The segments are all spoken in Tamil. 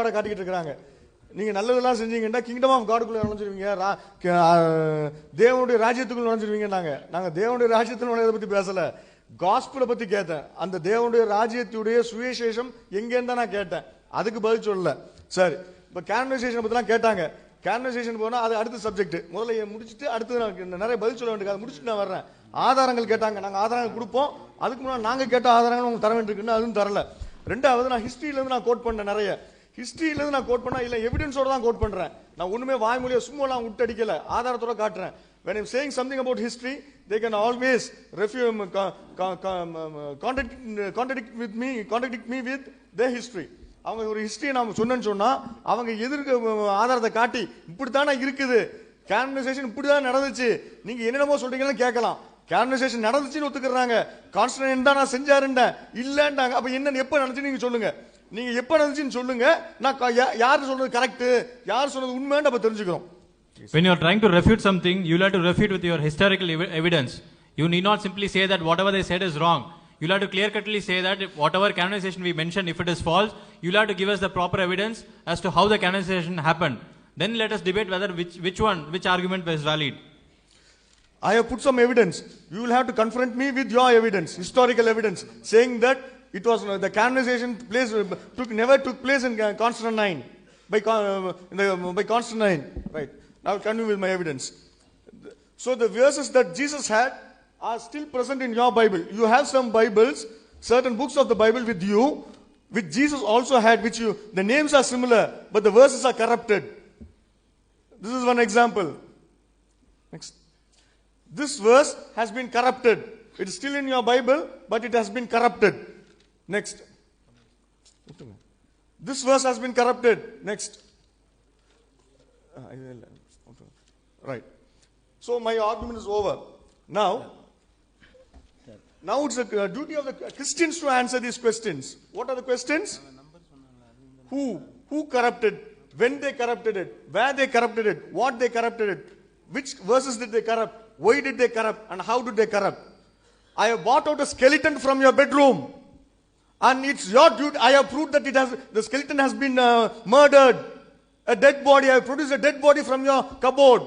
காட்டிக்கிட்டு இருக்காங்க. நீங்க நல்லதெல்லாம் செஞ்சீங்கன்னா கிங்டம் ஆஃப் காடுக்குள்ள நுழைஞ்சிருவீங்க, தேவனுடைய ராஜ்யத்துக்குள்ள நுழைஞ்சிருவீங்க. நாங்க தேவனுடைய ராஜ்யத்தில் நுழையதை பத்தி பேசல, காஸ்பலை பத்தி கேட்டேன். அந்த தேவனுடைய ராஜ்யத்துடைய சுவிசேஷம் எங்கேன்னு தான் நான் கேட்டேன், அதுக்கு பதில் சொல்லல. சரி, இப்ப கேனனைசேஷன் பத்திலாம் கேட்டாங்க. கேனனைசேஷன் போனா அது அடுத்த சப்ஜெக்ட். முதல்ல முடிச்சுட்டு அடுத்து நான் நிறைய பதில் சொல்ல வேண்டியது, முடிச்சுட்டு நான் வர்றேன். ஆதாரங்கள் கேட்டாங்க, நாங்க ஆதாரங்கள் கொடுப்போம். அதுக்கு முன்னாடி நாங்க கேட்ட ஆதாரங்கள் உங்களுக்கு தர வேண்டியிருக்குன்னு அதுவும் தரல. ரெண்டாவது, நான் ஹிஸ்டரியில இருந்து நான் கோட் பண்ணேன். நிறைய ஹிஸ்டரியில இருந்து நான் கோட் பண்ணா இல்ல எவிடன்ஸோட தான் கோட் பண்றேன். நான் ஒண்ணுமே வாய்மொழியை சும்மாலாம் விட்டு அடிக்கல, ஆதாரத்தோட காட்டுறேன். When I'm saying something about history, they can always contradict me with their history. அவங்க ஒரு ஹிஸ்டரியை நாம சொன்னேன்னு சொன்னா அவங்க எதிர்க்க ஆதாரத்தை காட்டி இப்படித்தானே இருக்குது, கேனனைசேஷன் இப்படிதான் நடந்துச்சு, நீங்க என்னென்னமோ சொல்றீங்கன்னு கேட்கலாம். கேனனைசேஷன் நடந்துச்சுன்னு ஒத்துக்கிறாங்க, கான்ஸ்டன்டைன் தான் நான் செஞ்சாருண்ட இல்லன்றாங்க. அப்ப என்ன எப்ப நடந்துச்சு நீங்க சொல்லுங்க, நீங்க எப்ப நடந்துச்சுன்னு சொல்லுங்க. நான் யாரு சொல்றது கரெக்ட், யார் சொன்னது உண்மைன்னு அப்ப தெரிஞ்சுக்கிறோம். When you are trying to refute something, you have to refute with your historical evidence. You need not simply say that whatever they said is wrong. You have to clear-cutly say that whatever canonization we mentioned, if it is false, you have to give us the proper evidence as to how the canonization happened. Then let us debate whether which argument was valid. I have put some evidence. You will have to confront me with your evidence, historical evidence, saying that it was the canonization never took place in Constantine by Constantine. Right. Now I'll continue with my evidence. So the verses that Jesus had are still present in your Bible. You have some Bibles, certain books of the Bible with you, which Jesus also had, the names are similar, but the verses are corrupted. This is one example. Next. This verse has been corrupted. It is still in your Bible, but it has been corrupted. Next. This verse has been corrupted. Next. Right. So my argument is over. Now it's the duty of the Christians to answer these questions. What are the questions? Who corrupted? When they corrupted it? Where they corrupted it? What they corrupted it? Which verses did they corrupt? Why did they corrupt? And how did they corrupt? I have bought out a skeleton from your bedroom, and it's your duty. I have proved that the skeleton has been murdered. A dead body. I have produced a dead body from your cupboard.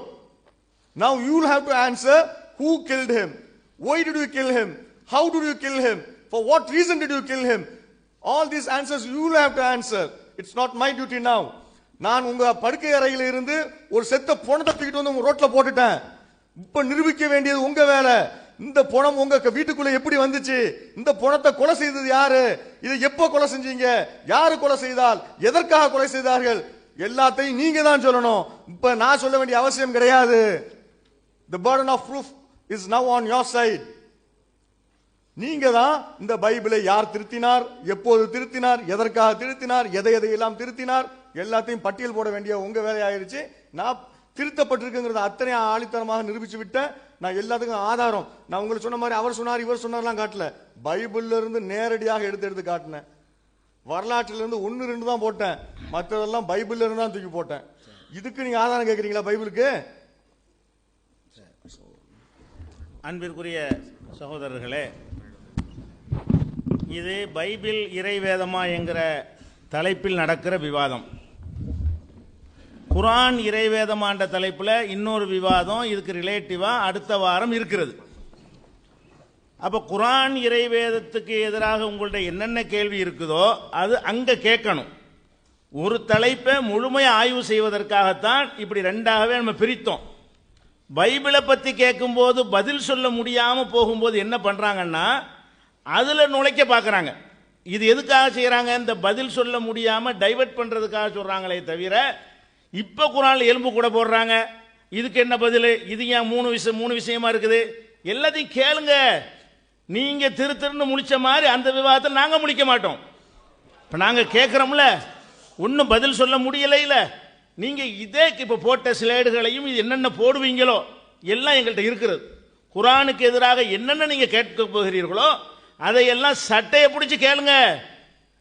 Now you will have to answer who killed him. Why did you kill him? How did you kill him? For what reason did you kill him? All these answers you will have to answer. It's not my duty now. நான் உங்க படுக்கை அறையில இருந்து ஒரு செத்த பொணத்தை தூக்கிட்டு வந்து உங்க ரோட்ல போட்டுட்டேன். இப்ப நிரூபிக்க வேண்டியது உங்க வேலை. இந்த பொணம் உங்க வீட்டுக்குள்ள எப்படி வந்துச்சு, இந்த பொணத்தை கொலை செய்தது யாரு, இதை எப்போ கொலை செஞ்சீங்க, யாரு கொலை செய்தால், எதற்காக கொலை செய்தார்கள், எல்லாத்தையும் நீங்க தான் சொல்லணும். இப்ப நான் சொல்ல வேண்டிய அவசியம் கிடையாது. The burden of proof is now on your side. நீங்க தான் இந்த பைபிளை யார் திருத்தினார், எப்போது திருத்தினார், எதற்காக திருத்தினார், எதையெல்லாம் திருத்தினார், எல்லாத்தையும் பட்டியல் போட வேண்டிய உங்க வேலையாயிருச்சு. நான் திருத்தப்பட்டிருக்குங்கிறத அத்தனை ஆணித்தரமாக நிரூபிச்சு விட்டேன். நான் எல்லாத்துக்கும் ஆதாரம், நான் உங்களுக்கு சொன்ன மாதிரி அவர் சொன்னார் இவர் சொன்னார்லாம் காட்டல, பைபிள்ல இருந்து நேரடியாக எடுத்து காட்டினேன். வரலாற்றில இருந்து 1-2 தான் போட்டேன், மற்றதெல்லாம் பைபிள்ல இருந்து தான் தூக்கி போட்டேன். இதுக்கு நீங்க ஆதாரம் கேட்கறீங்களா பைபிளுக்கு? அன்பிற்குரிய சகோதரர்களே, இது பைபிள் இறைவேதமா என்கிற தலைப்பில் நடக்கிற விவாதம். குர்ஆன் இறைவேதமான்ற தலைப்பில் இன்னொரு விவாதம் இதுக்கு ரிலேட்டிவா அடுத்த வாரம் இருக்கிறது. அப்போ குர்ஆன் இறைவேதத்துக்கு எதிராக உங்கள்ட்ட என்னென்ன கேள்வி இருக்குதோ அது அங்கே கேட்கணும். ஒரு தலைப்பை முழுமையாக ஆய்வு செய்வதற்காகத்தான் இப்படி ரெண்டாகவே நம்ம பிரித்தோம். பைபிளை பற்றி கேட்கும்போது பதில் சொல்ல முடியாமல் போகும்போது என்ன பண்ணுறாங்கன்னா அதில் நுழைக்க பார்க்குறாங்க. இது எதுக்காக செய்கிறாங்க? இந்த பதில் சொல்ல முடியாமல் டைவர்ட் பண்ணுறதுக்காக சொல்கிறாங்களே தவிர, இப்போ குர்ஆனில் எலும்பு கூட போடுறாங்க, இதுக்கு என்ன பதில், இது ஏன் மூணு விஷயமா இருக்குது, எல்லாத்தையும் கேளுங்க. நீங்க திருன்னு முடிச்ச மாதிரி அந்த விவாதத்தில் நாங்க முடிக்க மாட்டோம். இப்ப நாங்க கேட்கிறோம்ல, ஒன்னும் பதில் சொல்ல முடியல. இல்ல நீங்க இதே இப்ப போட்ட ஸ்லைடுகளையும் இது என்னென்ன போடுவீங்களோ எல்லாம் எங்கள்கிட்ட இருக்கிறது. குர்ஆனுக்கு எதிராக என்னென்ன நீங்க கேட்க போகிறீர்களோ அதையெல்லாம் சட்டையை பிடிச்சு கேளுங்க.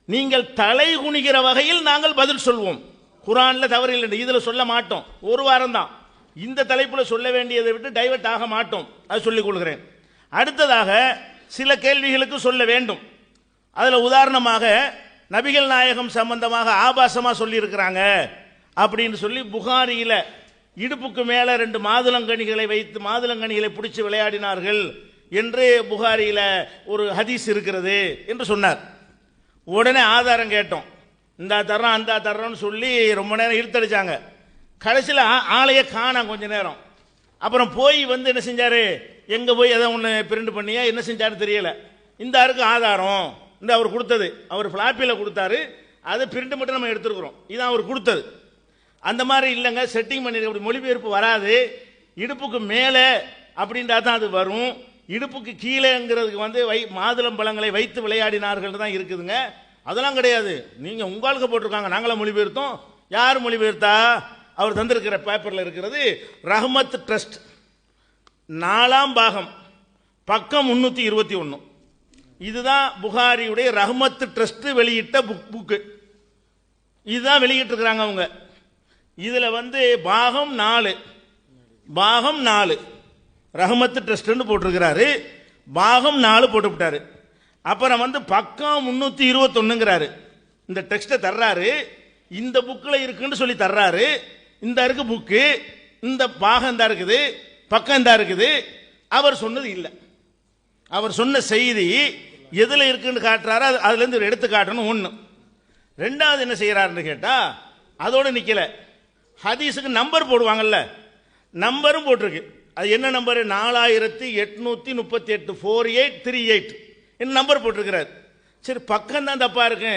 நீங்கள் தலை குனிகிற வகையில் நாங்கள் பதில் சொல்வோம். குர்ஆன்ல தவறு இல்லை, இதுல சொல்ல மாட்டோம். ஒரு வாரம் தான் இந்த தலைப்புல சொல்ல வேண்டியதை விட்டு டைவர்ட் ஆக மாட்டோம், அது சொல்லிக் கொள்கிறேன். அடுத்ததாக சில கேள்விகளுக்கு சொல்ல வேண்டும். அதில் உதாரணமாக நபிகள் நாயகம் சம்பந்தமாக ஆபாசமா சொல்லி இருக்கிறாங்க அப்படின்னு சொல்லி புகாரியில இடுப்புக்கு மேல 2 மாதுளங்கனிகளை வைத்து மாதுளங்கனிகளை பிடிச்சு விளையாடினார்கள் என்று புகாரியில ஒரு ஹதீஸ் இருக்கிறது என்று சொன்னார். உடனே ஆதாரம் கேட்டோம். இந்த தர்றோம் அந்த தர்றோம்னு சொல்லி ரொம்ப நேரம் இழுத்தடிச்சாங்க. கடைசியில் ஆளையே காணோம் கொஞ்ச நேரம். அப்புறம் போய் வந்து என்ன செஞ்சாரு, எங்க போய் எதை ஒன்று பிரிண்ட் பண்ணியா என்ன செஞ்சாருன்னு தெரியல. இந்த ஆருக்கு ஆதாரம் இந்த அவர் கொடுத்தது, அவர் ஃபிளாப்பியில் கொடுத்தாரு, அதை பிரிண்ட் மட்டும் நம்ம எடுத்துருக்குறோம். இதான் அவர் கொடுத்தது. அந்த மாதிரி இல்லைங்க, செட்டிங் பண்ணிருக்க, அப்படி மொழிபெயர்ப்பு வராது. இடுப்புக்கு மேலே அப்படின்றா தான் அது வரும். இடுப்புக்கு கீழேங்கிறதுக்கு வந்து மாதுளம் பழங்களை வைத்து விளையாடினார்கள் தான் இருக்குதுங்க. அதெல்லாம் கிடையாது. நீங்க உங்களுக்கு போட்டிருக்காங்க, நாங்களாம் மொழிபெயர்த்தோம். யார் மொழிபெயர்த்தா? அவர் தந்திருக்கிற பேப்பர்ல இருக்கிறது ரஹ்மத் ட்ரஸ்ட் 4ஆம் பாகம் பக்கம் 321. இதுதான் புகாரியுடைய ரஹ்மத் ட்ரஸ்ட் வெளியிட்ட புக்கு. இதுதான் வெளியிட்டு இருக்கிறாங்க அவங்க. இதுல வந்து பாகம் 4 ரஹ்மத் ட்ரஸ்ட் போட்டிருக்கிறாரு. பாகம் 4 போட்டு விட்டாரு. அப்புறம் வந்து பக்கம் 321ங்கிறாரு. இந்த டெக்ஸ்ட்டை தர்றாரு, இந்த புக்கில் இருக்குன்னு சொல்லி தர்றாரு. இந்த இருக்கு புக்கு, இந்த பாகம் தான் இருக்குது, பக்கம் தான் இருக்குது. அவர் சொன்னது இல்லை. அவர் சொன்ன செய்தி எதுல இருக்குன்னு காட்டுறாரு, அதுல இருந்து எடுத்து காட்டணும். ஒன்று. ரெண்டாவது என்ன செய்யறாருன்னு கேட்டா, அதோட நிக்கல, ஹதீஸுக்கு நம்பர் போடுவாங்கல்ல, நம்பரும் போட்டிருக்கு. அது என்ன நம்பர்? 4838 4838 என்ன நம்பர் போட்டிருக்கிறார். சரி, பக்கம் தான் தப்பா இருக்கு,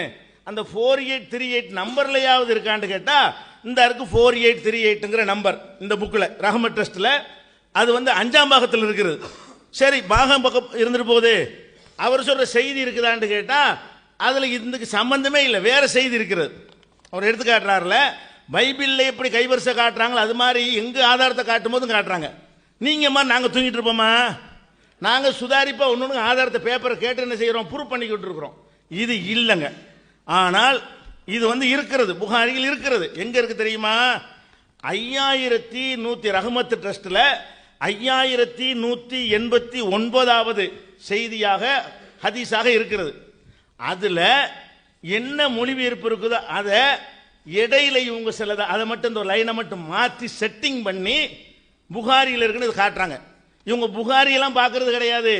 அந்த 4838 நம்பர்லையாவது இருக்கான்னு கேட்டா, இந்த இருக்கு 4838ங்கிற நம்பர் இந்த புக்கில் ரஹ்மத் ட்ரஸ்ட்ல. அது வந்து 5ஆம் பாகத்தில் இருக்கிறது. சரி, பாகம் பக்கம் இருந்துட்டு போகுது. அவர் சொல்ற செய்தி இருக்குதான்னு கேட்டா, அதுல இதுக்கு சம்பந்தமே இல்லை, வேற செய்தி இருக்கிறது. அவர் எடுத்து காட்டுறாருல, பைபிள்ல எப்படி கைவரிசை காட்டுறாங்களோ அது மாதிரி எங்க ஆதாரத்தை காட்டும் போதும் காட்டுறாங்க. நீங்க மாதிரி நாங்க தூங்கிட்டு இருப்போமா? நாங்க சுதாரிப்பா ஒண்ணு ஆதாரத்தை பேப்பரை கேட்டு என்ன செய்யறோம், ப்ரூவ் பண்ணிக்கிட்டு இருக்கிறோம். இது இல்லைங்க. ஆனால் இது வந்து இருக்கிறது, புகாரியில் இருக்கிறது. எங்க இருக்கு தெரியுமா? 5100 ரஹ்மத் ட்ரஸ்ட்ல 5189வது செய்தியாக ஹதீஸாக இருக்கிறது. அதுல என்ன மொழிபெயர்ப்பு இருக்குதோ அதை இடையில இவங்க சிலதை அதை மட்டும் இந்த லைனை மட்டும் மாற்றி செட்டிங் பண்ணி புகாரியில் இருக்குன்னு காட்டுறாங்க. இவங்க புகாரியெல்லாம் பார்க்கறது கிடையாது.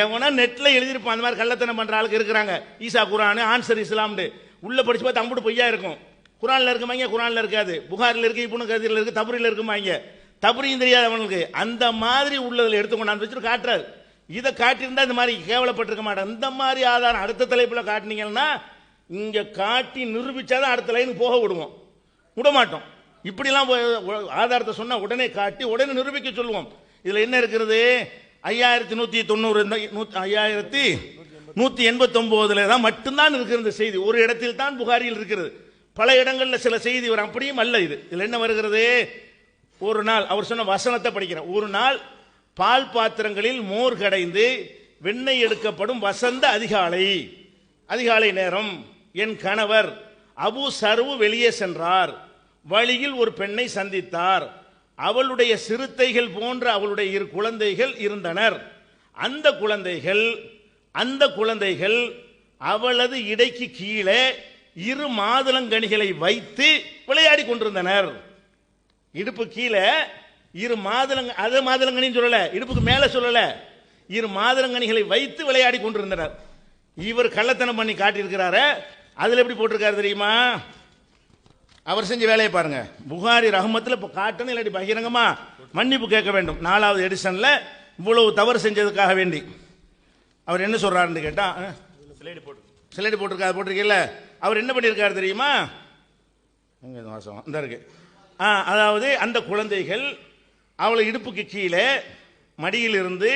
எவனா நெட்ல எழுதியிருப்பான். அந்த மாதிரி கள்ளத்தனம் பண்ற ஆளுக்கு இருக்கிறாங்க. ஈசா குரான் ஆன்சர் இஸ்லாம்னு உள்ள படிச்சு பார்த்து அம்புட்டு பொய்யா இருக்கும். குரான்ல இருக்குமாங்க, குரான்ல இருக்காது. புகாரில் இருக்கு, இப்னு கதீர்ல இருக்கு, தபரியில் இருக்குமாங்க. தபரியும் தெரியாது அவனுக்கு. அந்த மாதிரி உள்ளதில் எடுத்துக்கொண்டாந்து வச்சுட்டு காட்டுறாரு. இதை காட்டியிருந்தா இந்த மாதிரி கேவலப்பட்டிருக்க மாட்டேன். இந்த மாதிரி ஆதாரம் அடுத்த தலைப்புல காட்டினீங்கன்னா, இங்க காட்டி நிரூபிச்சாதான் அடுத்த லைனுக்கு போக விடுவோம், விட மாட்டோம். இப்படிலாம் ஆதாரத்தை சொன்னா உடனே காட்டி உடனே நிரூபிக்க சொல்லுவோம். இதுல என்ன இருக்கிறது? 5190 5189 தான் மட்டும்தான் இருக்கிற செய்தி. ஒரு இடத்தில் தான் புகாரியில் இருக்கிறது. பல இடங்கள்ல சில செய்தி வரும். அப்படியும் அல்ல இது. இதுல என்ன வருகிறது? ஒரு நாள் அவர் சொன்ன வசனத்தை படிக்கிறேன். ஒரு நாள் பால் பாத்திரங்களில் மோர் கடைந்து வெண்ணெய் எடுக்கப்படும் வசந்த அதிகாலை நேரம் என் கணவர் அபு சர்வு வெளியே சென்றார். வழியில் ஒரு பெண்ணை சந்தித்தார். அவளுடைய சிறுத்தைகள் போன்ற அவளுடைய 2 குழந்தைகள் இருந்தனர். அந்த குழந்தைகள் அவளது இடைக்கு கீழே 2 மாதுளங்கனிகளை வைத்து விளையாடி கொண்டிருந்தனர். இடுப்பு கீழே 2 மாதுளங்கனின்னு சொல்லல, இடுப்புக்கு மேல சொல்லல, 2 மாதுளங்கனிகளை வைத்து விளையாடி கொண்டிருந்தனர். இவர் கள்ளத்தனம் பண்ணி காட்டியிருக்கிறாரு. அதுல எப்படி போட்டிருக்காரு தெரியுமா? அவர் செஞ்ச வேலையை பாருங்க. புகாரி ரஹ்மத்தில் இப்போ காட்டணும், இல்லாட்டி பகிரங்கமா மன்னிப்பு கேட்க வேண்டும். 4வது எடிஷன்ல இவ்வளவு தவறு செஞ்சதுக்காக வேண்டி அவர் என்ன சொல்றாருன்னு கேட்டா, சிலைடு போட்டிருக்கீங்கல்ல, அவர் என்ன பண்ணியிருக்காரு தெரியுமா? வாசம் இந்த இருக்கு. அதாவது அந்த குழந்தைகள் அவளை இடுப்புக்கு கீழே மடியில் இருந்து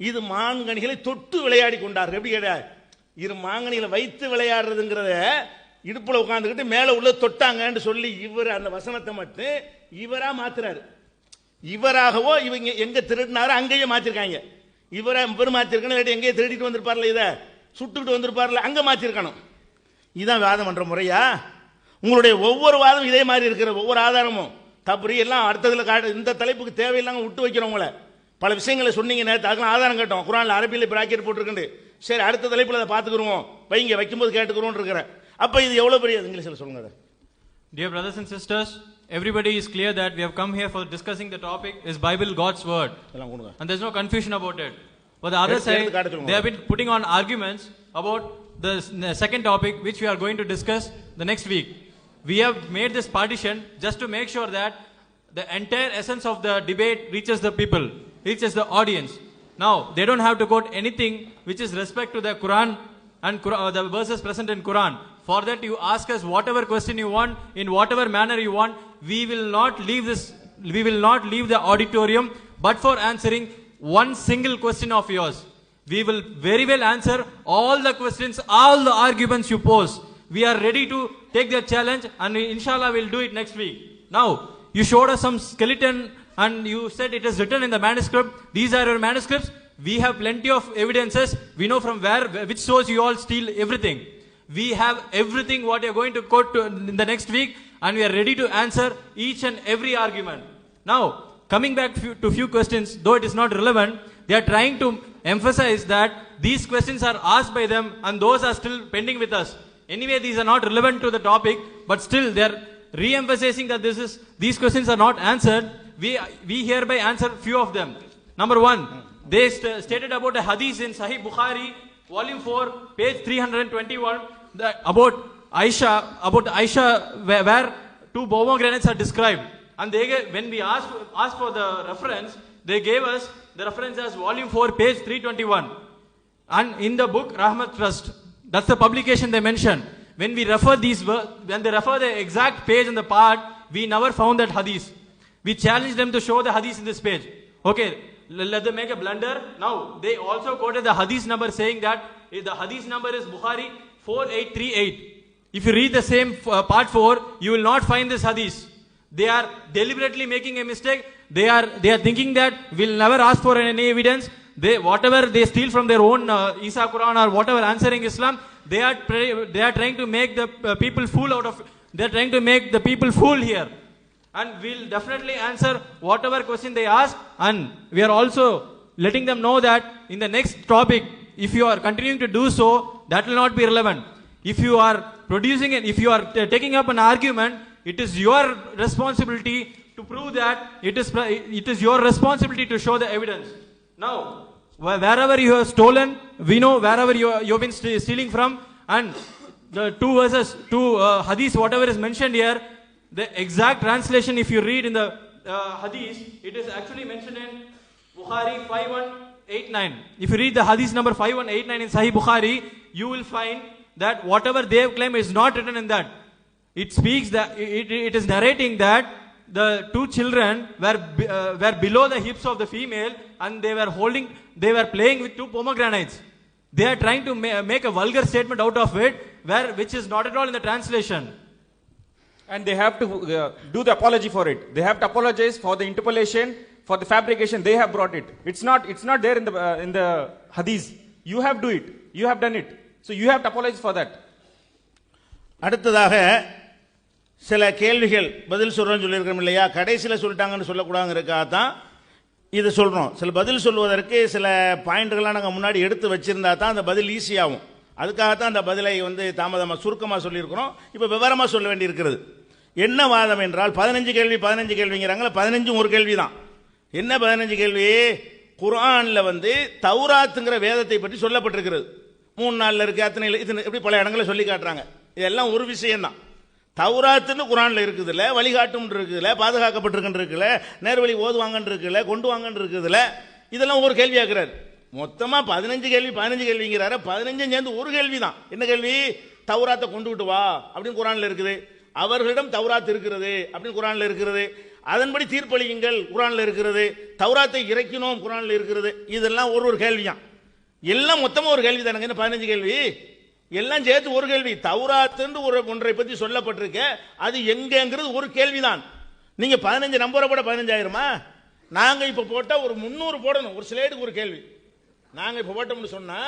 2 மாங்கனிகளை தொட்டு விளையாடி கொண்டார்கள். எப்படி கேட்டா, 2 மாங்கனிகளை வைத்து விளையாடுறதுங்கிறத இடுப்புல உட்காந்துக்கிட்டு மேல உள்ள தொட்டாங்கன்னு சொல்லி இவர் அந்த வசனத்தை மட்டும் இவரா மாத்துறாரு. இவராகவோ இவங்க எங்க திருடினாரோ அங்கேயே மாத்திருக்காங்க. இவர் மாத்திருக்கணும், எங்கேயே திருடிட்டு வந்திருப்பார்ல, இதை சுட்டுக்கிட்டு வந்திருப்பார்ல, அங்க மாத்திருக்கணும். இதுதான் வாதம் பண்ற முறையா? உங்களுடைய ஒவ்வொரு வாதம் இதே மாதிரி இருக்கிற ஒவ்வொரு ஆதாரமும் தப்பு எல்லாம் அடுத்ததுல காட்டு. இந்த தலைப்புக்கு தேவையில்லாம விட்டு வைக்கிறவங்கள பல விஷயங்களை சொன்னீங்க. நேரத்து அதுக்கெல்லாம் ஆதாரம் கேட்டோம். குரான்ல அரபியில் பிராக்கெட் போட்டிருக்கு, சரி அடுத்த தலைப்பில் அதை பார்த்துக்குருவோம், வைங்க, வைக்கும்போது கேட்டுக்கிறோம் இருக்கிறேன். அப்போ இது எவ்வளோ பெரிய இங்கிலீஷில் சொல்லுங்க அதை. Dear brothers and sisters, everybody is clear that we have come here for discussing the topic is Bible God's word, and there's no confusion about it. But the other side, they have been putting on arguments about the second topic which we are going to discuss the next week. We have made this partition just to make sure that the entire essence of the debate reaches the people, reaches the audience. Now, they don't have to quote anything which is respect to the Quran and the verses present in Quran. For that, you ask us whatever question you want, in whatever manner you want. We will not leave the auditorium but for answering one single question of yours. We will very well answer all the questions, all the arguments you pose. We are ready to take the challenge, and inshallah we'll do it next week. Now, you showed us some skeleton and you said it is written in the manuscript. These are your manuscripts. We have plenty of evidences. We know from which source you all steal everything. We have everything what you are going to quote in the next week, and we are ready to answer each and every argument. Now, coming back to few questions, though it is not relevant, they are trying to emphasize that these questions are asked by them and those are still pending with us. Anyway, these are not relevant to the topic, but still they are re-emphasizing that these questions are not answered. We hereby answer few of them. Number one, they stated about a hadith in Sahih Bukhari, volume 4, page 321, that about Aisha, where two pomegranates are described. And when we asked for the reference, they gave us the reference as volume 4, page 321. And in the book Rahmat Trust, that's the publication they mentioned. When they refer the exact page and the part, we never found that hadith. We challenged them to show the hadith in this page. Okay, let them make a blunder. Now, they also quoted the hadith number saying that the hadith number is Bukhari 4838. If you read the same part 4, you will not find this hadith. They are deliberately making a mistake. They are thinking that we'll never ask for any evidence. Whatever they steal from their own Isa Quran or whatever answering Islam, they are trying to make the people fool out of. They are trying to make the people fool here. And we'll definitely answer whatever question they ask. And we are also letting them know that in the next topic, if you are continuing to do so, that will not be relevant. If you are producing it, if you are taking up an argument, it is your responsibility to prove that it is your responsibility to show the evidence. Now, wherever you have stolen, we know wherever you have been stealing from, and the two hadiths, whatever is mentioned here, the exact translation, if you read in the hadith, it is actually mentioned in Bukhari 5189. If you read the hadith number 5189 in Sahih Bukhari, you will find that whatever they have claimed is not written in that. It speaks that it is narrating that the two children were below the hips of the female, and they were playing with two pomegranates. They are trying to make a vulgar statement out of it, which is not at all in the translation. And they have to do the apology for it. They have to apologize for the interpolation, for the fabrication. They have brought it. It's not there in the hadith. You have do it. You have done it. So you have to apologize for that. அடுத்ததாக சில கேள்விகள் பதில் சொல்கிறோன்னு சொல்லியிருக்கிறோம் இல்லையா, கடைசியில் சொல்லிட்டாங்கன்னு சொல்லக்கூடாதுங்கிறதுக்காக தான் இது சொல்கிறோம். சில பதில் சொல்வதற்கு சில பாயிண்ட்டுகள்லாம் நாங்கள் முன்னாடி எடுத்து வச்சுருந்தா தான் அந்த பதில் ஈஸியாகும். அதுக்காகத்தான் அந்த பதிலை தாமதமாக சுருக்கமாக சொல்லியிருக்கிறோம். இப்போ விவரமாக சொல்ல வேண்டியிருக்கிறது. என்ன வாதம் என்றால் 15 கேள்விங்கிறாங்களே, 15 ஒரு கேள்வி தான். என்ன 15 கேள்வி? குர்ஆனில் தௌராத்துங்கிற வேதத்தை பற்றி சொல்லப்பட்டிருக்கிறது. 3 நாளில் இருக்குது, அத்தனை இப்படி பல இடங்களில் சொல்லி காட்டுறாங்க. இதெல்லாம் ஒரு விஷயம்தான். தௌராத்துன்னு குர்ஆனில் இருக்குதுல்ல, வழிகாட்டும் இருக்குதுல்ல, பாதுகாக்கப்பட்டிருக்குன்னு இருக்குல்ல, நேர்வழி ஓதுவாங்கன்னு இருக்குல்ல, கொண்டு வாங்கன்னு இருக்குதுல்ல, இதெல்லாம் ஒரு கேள்வி ஆக்குறாரு. மொத்தமாக 15 கேள்விங்கிறாரு. 15 சேர்ந்து ஒரு கேள்வி தான். என்ன கேள்வி? தௌராத்தை கொண்டுகிட்டு வா அப்படின்னு குர்ஆனில் இருக்குது. அவர்களிடம் தௌராத் இருக்கிறது அப்படின்னு குர்ஆனில் இருக்கிறது. அதன்படி தீர்ப்பளியுங்கள் குர்ஆனில் இருக்கிறது. தௌராத்தை இறக்கினோம் குர்ஆனில் இருக்கிறது. இதெல்லாம் ஒரு கேள்வியான். எல்லாம் மொத்தமாக ஒரு கேள்வி தானங்க. என்ன 15 கேள்வி? எல்லாம் சேர்த்து ஒரு கேள்வி. தௌராத்துன்னு ஒன்றை பற்றி சொல்லப்பட்டிருக்க, அது எங்கங்கிறது ஒரு கேள்விதான். நீங்க 15 நம்பரை போட 15 ஆயிருமா? நாங்க இப்ப போட்டா ஒரு 300 போடணும். ஒரு ஸ்லைடுக்கு ஒரு கேள்வி. நாங்க இப்ப போட்டோம்னு சொன்னா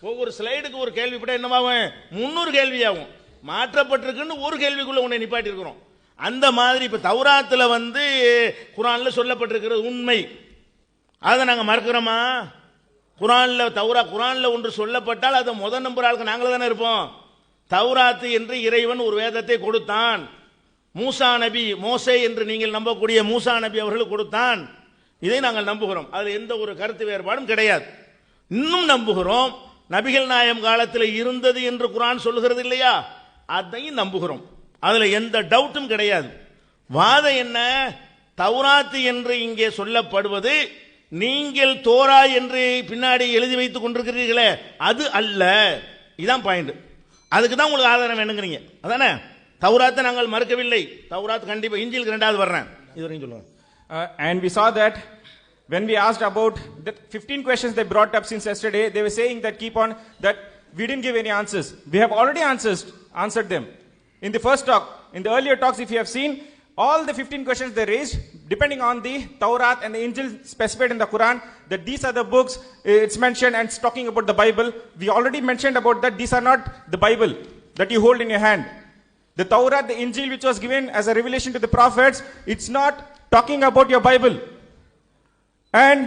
ஒவ்வொரு ஸ்லைடுக்கு ஒரு கேள்வி போட்டா என்னவாகும்? 300 கேள்வி ஆகும். மாற்றப்பட்டிருக்குன்னு ஒரு கேள்விக்குள்ள உன்னை நிப்பாட்டி இருக்கிறோம். அந்த மாதிரி இப்ப தௌராத்துல குர்ஆன்ல சொல்லப்பட்டிருக்கிறது உண்மை. அதை நாங்க மறுக்கிறோமா? குரான்ல ஒன்று சொல்லப்பட்டால் அதை முதல் நம்பர் ஆளுக்கு நாங்களே தானே இருப்போம். தௌராத்து என்று இறைவன் ஒரு வேதத்தை கொடுத்தான். மூசா நபி, மோசே என்று நீங்கள் நம்பக்கூடிய மூசா நபி அவர்களுக்கு கொடுத்தான். இதை நாங்கள் நம்புகிறோம். அதில் எந்த ஒரு கருத்து வேறுபாடும் கிடையாது. இன்னும் நம்புகிறோம், நபிகள் நாயம் காலத்தில் இருந்தது என்று குரான் சொல்லுகிறது இல்லையா, அதையும் நம்புகிறோம். அதில் எந்த டவுட்டும் கிடையாது. வாதம் என்ன, தௌராத்து என்று இங்கே சொல்லப்படுவது நீங்கள் தோரா என்று பின்னாடி எழுதி வைத்துக் கொண்டிருக்கிறீர்களே அது அல்ல. இதுதான் பாயிண்ட். அதுக்கு தான் உங்களுக்கு ஆதாரம் வேணுங்கிறீங்க, அதானே? தௌராத்தை நாங்கள் மறுக்கவில்லை. தௌராத் கண்டிப்பா, இஞ்சிலுக்கு ரெண்டாவது வர்றேன், இது வரைக்கும் சொல்லுவாங்க. And we saw that when we asked about the 15 questions they brought up since yesterday, they were saying that keep on, that we didn't give any answers. We have already answered them. In the first talk, in the earlier talks, if you have seen, all the 15 questions they raised, depending on the Taurat and the Injil specified in the Quran, that these are the books, it's mentioned, and it's talking about the Bible. We already mentioned about that these are not the Bible that you hold in your hand. The Taurat, the Injil, which was given as a revelation to the prophets, it's not talking about your Bible. And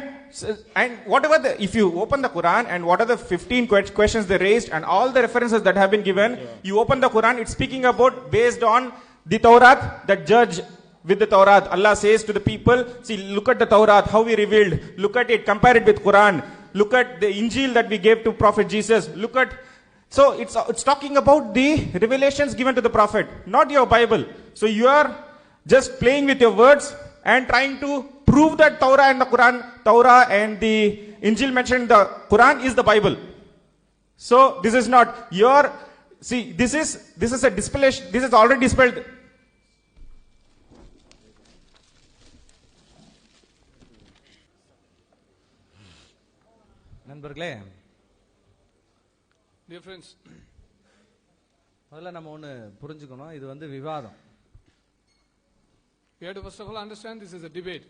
whatever if you open the Quran and what are the 15 questions they raised and all the references that have been given, you open the Quran, it's speaking about based on the Taurat, that judge with the Taurat. Allah says to the people, see, look at the Taurat, how we revealed, look at it, compare it with Quran, look at the Injil that we gave to Prophet Jesus, look at. So it's talking about the revelations given to the Prophet, not your Bible. So you are just playing with your words and trying to prove that Torah and the Quran, Torah and the Injil mentioned in the Quran is the Bible. So this is not your, see, this is a dispellation, this is already dispelled. நண்பர்களே, Dear friends, முதல்ல நம்ம ஒன்று புரிஞ்சுக்கணும், இது வந்து விவாதம். we have to first of all understand this is a debate.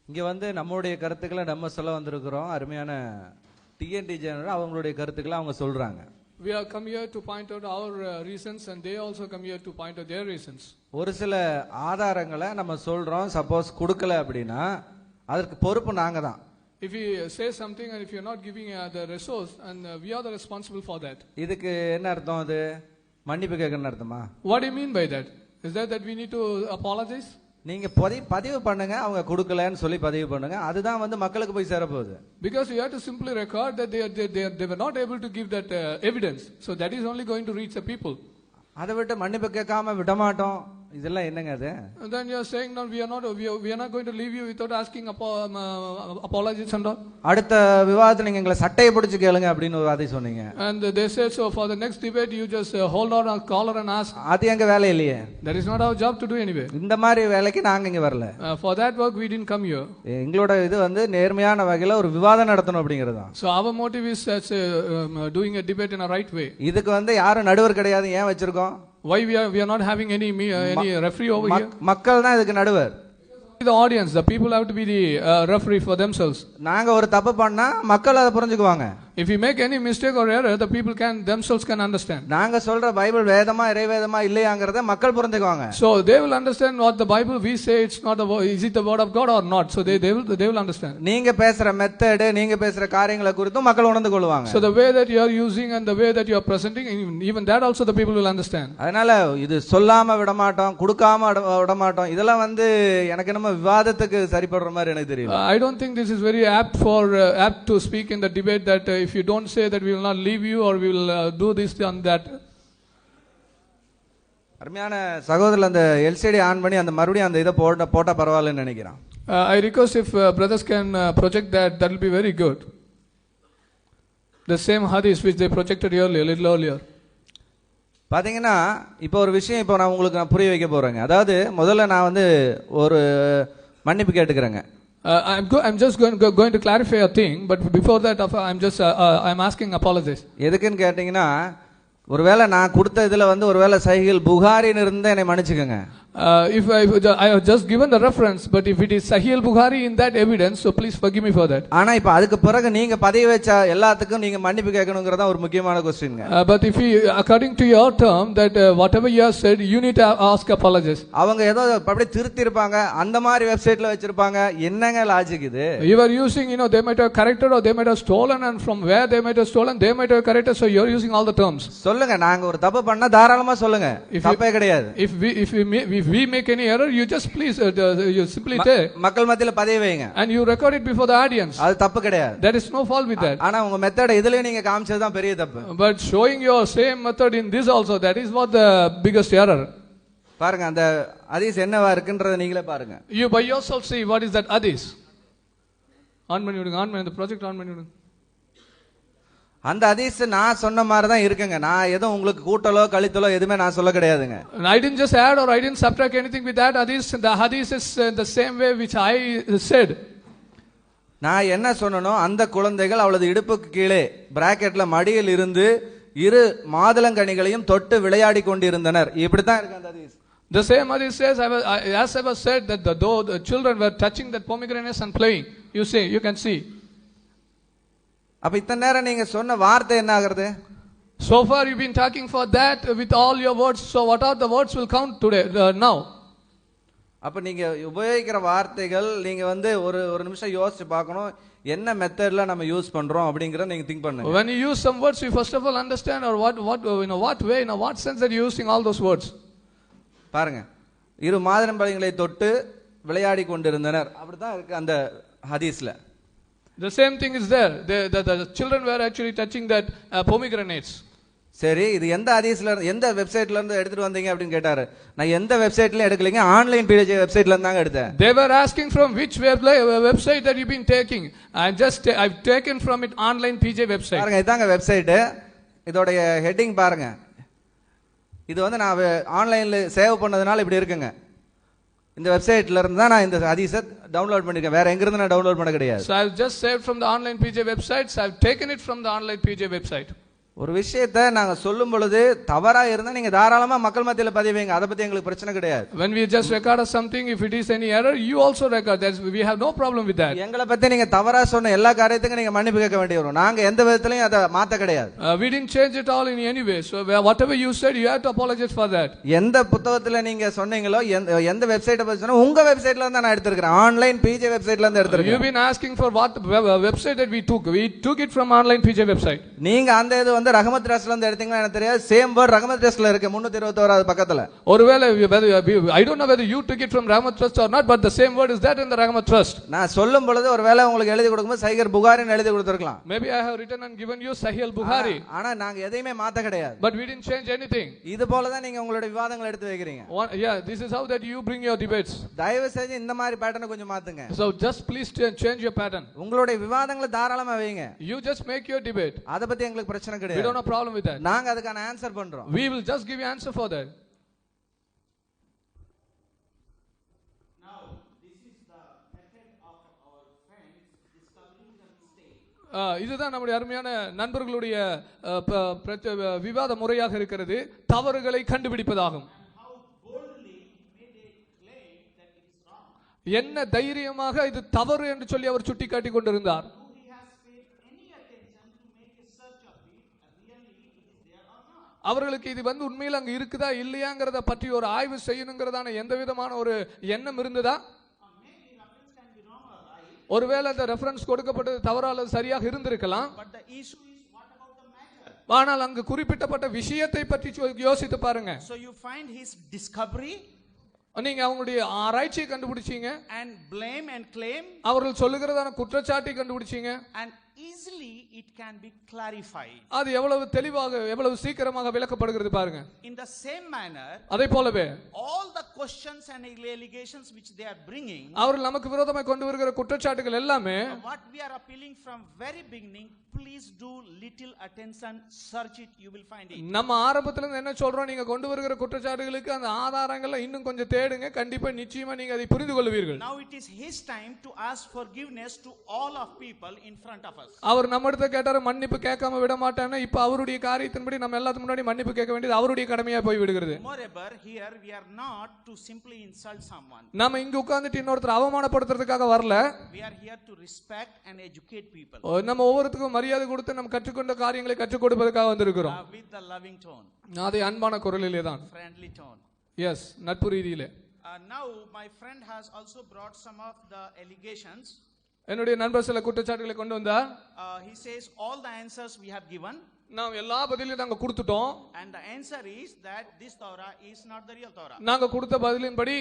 இங்கே வந்து நம்மளுடைய கருத்துக்களை நம்ம சொல்ல வந்திருக்கிறோம். அருமையான டிஎன்டி ஜெனரல் அவங்களுடைய கருத்துக்களை அவங்க சொல்றாங்க. We have come here to point out our reasons and they also come here to point out their reasons. ஒரு சில ஆதாரங்களை நம்ம சொல்றோம், சப்போஸ் கொடுக்கல அப்படின்னா அதற்கு பொறுப்பு நாங்க தான். If we say something and if you are not giving the resource, and we are the responsible for that. இதுக்கு என்ன அர்த்தம்? அது மன்னிப்பு கேட்கணும்னு அர்த்தமா? What do you mean by that? Is that we need to apologize? நீங்க பதிவு பண்ணுங்க, அவங்க கொடுக்கலன்னு சொல்லி பதிவு பண்ணுங்க, அதுதான் வந்து மக்களுக்கு போய் சேரப்போகுது. Because you have to simply record that they were not able to give that evidence, so that is only going to reach the people. அதை விட்டு மன்னிப்பு கேட்காம விடமாட்டோம், இதெல்லாம் என்னங்க அது? And then you are saying no, we are not going to leave you without asking apologies and all. அடுத்த விவாதத்துல நீங்க எங்களை சட்டையை பிடிச்சு கேளுங்க அப்படின்னு ஒரு வாதி சொன்னீங்க. And they said so for the next debate you just hold on a collar and ask. அது எங்க வேலை இல்லையே. That is not our job to do anyway. இந்த மாதிரி வேலைக்கு நாங்க இங்க வரல. For that work we didn't come here. எங்களோட இது வந்து நேர்மையான வகையில ஒரு விவாதம் நடத்தணும் அப்படிங்கிறது தான். So our motive is doing a debate in a right way. இதுக்கு வந்து யாரும் நடுவர் கிடையாது, ஏன் வச்சிருக்கோம்? Why we are not having any referee over here? மக்கள் தான் இதுக்கு நடுவர். The audience, the people have to be the referee for themselves. நாங்க ஒரு தப்பு பண்ணா மக்கள் அதை புரிஞ்சுக்குவாங்க. If we make any mistake or error, the people themselves can understand. நாங்க சொல்ற பைபிள் வேதமா இறைவேதமா இல்லையாங்கறத மக்கள் புரிஞ்சுக்குவாங்க. So they will understand what the Bible we say it's not is it the word of God or not. So they will understand. நீங்க பேசுற மெத்தட், நீங்க பேசுற காரியங்களை குறித்து மக்கள் உணர்ந்து கொள்வாங்க. So the way that you are using and the way that you are presenting, even that also the people will understand. அதனால இது சொல்லாம விட மாட்டோம், கொடுக்காம விட மாட்டோம், இதெல்லாம் வந்து எனக்கு நம்ம விவாதத்துக்கு சரிப்படுற மாதிரி எனக்கு தெரியல. I don't think this is very apt to speak in the debate that if you don't say that we will not leave you or we will do this and that. அருமையான சகோதரர் அந்த எல்சிடி ஆன் பண்ணி அந்த மறுபடியும் அந்த இதை போட்டா பரவாயில்லைன்னு நினைக்கிறேன். I request if brothers can project that will be very good. The same hadith which they projected earlier, little earlier. பாத்தீங்கன்னா இப்போ ஒரு விஷயம் இப்போ நான் உங்களுக்கு புரிய வைக்க போறேங்க. அதாவது முதல்ல நான் வந்து ஒரு மன்னிப்பு கேட்டுக்கிறேங்க. I'm just going to clarify a thing, but before that I'm asking apologies. எதுக்குன்னு கேட்டீங்கன்னா, ஒருவேளை நான் கொடுத்த இதுல வந்து ஒருவேளை சஹீல் புகாரின்னு இருந்தா என்னை மன்னிச்சுக்கோங்க. If I have just given the reference, but if it is Sahih al-Bukhari in that evidence, so please forgive me for that. ஆனா இப்ப அதுக்கு பிறகு நீங்க பதிவு வச்ச எல்லாத்துக்கும் நீங்க மன்னிப்பு கேட்கணும்ங்கறத ஒரு முக்கியமான question. But if you, according to your term, that whatever you have said, you need to ask apologies. அவங்க ஏதோ அப்படியே திருத்தி இருப்பாங்க, அந்த மாதிரி வெப்சைட்ல வச்சிருப்பாங்க. என்னங்க லாஜிக் இது? You are using, they might have corrected or they might have stolen, and from where they might have stolen, they might have corrected. So you are using all the terms. சொல்லுங்க, நாங்க ஒரு தப்பு பண்ணா தாராளமா சொல்லுங்க, தப்பே கிடையாது. If we make any error, you just please you simply say மக்கள் மத்தியில பதிவு வைங்க, and you record it before the audience. அது தப்பு கிடையாது. There is no fault with that. ஆனா உங்க மெத்தட் இதுலயே நீங்க காமிச்சது தான் பெரிய தப்பு. But showing your same method in this also, that is what the biggest error. பாருங்க, அந்த ஹதீஸ் என்னவா இருக்குன்றதை நீங்களே பாருங்க. You by yourself see what is that hadith. On the project on menu. அந்த ஹதீஸ் நான் சொன்ன மாதிரி தான் இருக்குங்க. நான் ஏதோ உங்களுக்கு கூட்டலோ கழித்தலோ எதுவுமே நான் சொல்ல கிடையாதுங்க. I didn't just add or I didn't subtract anything with that hadith. The hadith is the same way which I said. நான் என்ன சொன்னனோ, அந்த குழந்தைகள் அவளது இடுப்புக்கு கீழே பிராக்கெட்ல மடியில் இருந்து இரு மாதுளங்கனிகளையும் தொட்டு விளையாடி கொண்டிருந்தனர். இப்படி தான் இருக்கு அந்த ஹதீஸ். The same hadith says, as I was said, that though the children were touching that pomegranates and playing, you can see. அப்ப இத்தனை நேரம் நீங்க சொன்ன வார்த்தை என்ன ஆகிறது? So far you've been talking for that with all your words. So what are the words will count today now? அப்ப நீங்க உபயோகிக்கிற வார்த்தைகள் நீங்க வந்து ஒரு நிமிஷம் யோசிச்சு பார்க்கணும், என்ன மெத்தட்ல நம்ம யூஸ் பண்றோம் அப்படிங்கறத நீங்க திங்க் பண்ணுங்க. When you use some words, you first of all understand or what way, in what sense that you're using all those words. பாருங்க, இரு மாதுளம்பழங்களை தொட்டு விளையாடி கொண்டிருந்தனர், அப்படிதான் இருக்கு அந்த ஹதீஸ்ல. The same thing is there. The children were actually touching that pomegranates. சரி, இது எந்த ஹதீஸ்ல எந்த வெப்சைட்ல இருந்து எடுத்துட்டு வந்தீங்க அப்படின்னு கேட்டாரு. நான் எந்த வெப்சைட்லயும் எடுக்கலங்க, ஆன்லைன் PJ வெப்சைட்ல இருந்து தாங்க எடுத்தேன். They were asking from which website that you've been taking. I've taken from it online PJ website. பாருங்க, இதாங்க வெப்சைட். இதோட ஹெட்டிங் பாருங்க. இது வந்து நான் ஆன்லைன்ல சேவ் பண்ணதுனால இப்படி இருக்குங்க. இந்த வெப்சைட்ல இருந்து தான் நான் இந்த ஹதீஸை டவுன்லோட் பண்ணிருக்கேன், வேற எங்க இருந்து நான் டவுன்லோட் பண்ண கிடையாது. So I've just saved from the online PJ websites. I've taken it from the online PJ website. ஒரு விஷயத்தை நாங்க சொல்லும் பொழுது தவறா இருந்தா நீங்க தாராளமா மக்கள் மத்தியில பதிவுங்க, அதை பத்தி எங்களுக்கு பிரச்சனை கிடையாது. When we just record something, if it is any error, you also record. We have no problem with that. எங்களை பத்தி நீங்க தவறா சொன்ன எல்லா காரியத்துக்கும் நீங்க மன்னிப்பு கேட்க வேண்டிய வரும். நாங்க எந்த விதத்திலையும் அதை மாத்த கிடையாது. We didn't change it all in any way. So whatever you said, you have to apologize for that. எந்த புத்தகத்துல நீங்க சொன்னீங்களோ, எந்த வெப்சைட்டை பத்தி சொன்னா உங்க வெப்சைட்ல இருந்து நான் எடுத்துக்கிறேன், ஆன்லைன் PJ வெப்சைட்ல இருந்து எடுத்துக்கிறேன். You've been asking for what website that we took. We took it from online PJ website. நீங்க அந்த இது வந்து ரஹமத் ட்ரஸ்ட்ல இருந்து எடுத்தீங்களா எனக்கு தெரியாது. சேம் வேர்ட் ரஹமத் ட்ரஸ்ட்ல இருக்கு 321வது பக்கத்துல. ஒருவேளை I don't know whether you took it from Rahmat Trust or not, but the same word is that in the Rahmat Trust. நான் சொல்லும் பொழுது ஒருவேளை உங்களுக்கு எழுதி கொடுக்கும்போது சஹீஹ் புகாரின்னு எழுதி கொடுத்திருக்கலாம். Maybe I have written and given you Sahih al-Bukhari. ஆனா நாங்க எதையுமே மாத்த கிடையாது. But we didn't change anything. இது போல தான் நீங்க உங்களுடைய விவாதங்களை எடுத்து வைக்கிறீங்க. Yeah, this is how that you bring your debates. தயவு செஞ்சு இந்த மாதிரி பேட்டர்னை கொஞ்சம் மாத்துங்க. So just please change your pattern. உங்களுடைய விவாதங்களை தாராளமா வைங்க. You just make your debate. அத பத்தி எங்களுக்கு பிரச்சனை கிடையாது. We don't have problem with that. நாங்க அதுக்கான ஆன்சர் பண்றோம். We will just give you answer for that. Now this is the method of our friends discovering the mistake. இதுதான் நம்முடைய அருமையான நண்பர்களுடைய விவாத முறையாக இருக்கிறது, தவறுகளை கண்டுபிடிப்பதாகும். என்ன தைரியமாக இது தவறு என்று சொல்லி அவர் சுட்டிக்காட்டி கொண்டிருந்தார். அவர்களுக்கு இது வந்து உண்மையில் அங்க இருக்குதா இல்லையாங்கிறத பற்றி ஒரு ஆய்வு செய்யணுங்கிறதான எந்த விதமான ஒரு எண்ணம் இருந்ததா? ஒருவேளை அந்த ரெஃபரன்ஸ் கொடுக்கப்பட்டது தவறா அல்லது சரியாக இருந்திருக்கலாம். ஆனால் அங்கு குறிப்பிட்டப்பட்ட விஷயத்தை பற்றி யோசித்து பாருங்க. So you find his discovery, நீங்க அவங்களுடைய ஆராய்ச்சியை கண்டுபிடிச்சீங்க, and blame and claim, அவர்கள் சொல்லுகிறதான குற்றச்சாட்டை கண்டுபிடிச்சீங்க, and easily it can be clarified. அது எவ்வளவு தெளிவாக எவ்வளவு சீக்கிரமாக விளக்கப்படுகிறது பாருங்க. In the same manner, அதே போலவே all the questions and allegations which they are bringing, அவர்கள் நமக்கு விரோதமாய் கொண்டு வருகிற குற்றச்சாட்டுகள் எல்லாமே, what we are appealing from very beginning, please do little attention, search it, you will find it. நம்ம ஆரம்பத்துல இருந்து என்ன சொல்றோம், நீங்க கொண்டு வருகிற குற்றச்சாட்டுகளுக்கு அந்த ஆதாரங்களை இன்னும் கொஞ்சம் தேடுங்க, கண்டிப்பா நிச்சயமா நீங்க அதை புரிந்து கொள்வீர்கள். Now it is his time to ask forgiveness to all of people in front of us. us. அவர் நம்மிடத்தை கேட்டாரு, மன்னிப்பு கேட்காம விட மாட்டான்னு. இப்ப அவருடைய காரியத்தின்படி நம்ம எல்லாத்துக்கு முன்னாடி மன்னிப்பு கேட்க வேண்டியது அவருடைய கடமையா போய் விடுகிறது. Moreover, here we are not to simply insult someone. நாம இங்க உட்கார்ந்துட்டு இன்னொருத்தர் அவமானப்படுத்துறதுக்காக வரல. We are here to respect and educate people. நம்ம ஒவ்வொருத்துக்கும் மரியாதை கொடுத்து நம்ம கற்றுக்கொண்ட காரியங்களை கற்றுக் கொடுப்பதற்காக வந்திருக்கிறோம். With the loving tone. அதே அன்பான குரலிலே தான். Friendly tone. Yes, நட்பு ரீதியிலே. Now my friend has also brought some of the allegations. என்னுடைய நண்பர் சில குற்றச்சாட்டுகளை கொண்டு வந்தார். He says all the answers we have given. நாம் எல்லா பதிலையும் நாங்க கொடுத்துட்டோம். And the answer is that this Torah is not the real Torah. நாங்க கொடுத்த பதிலின்படி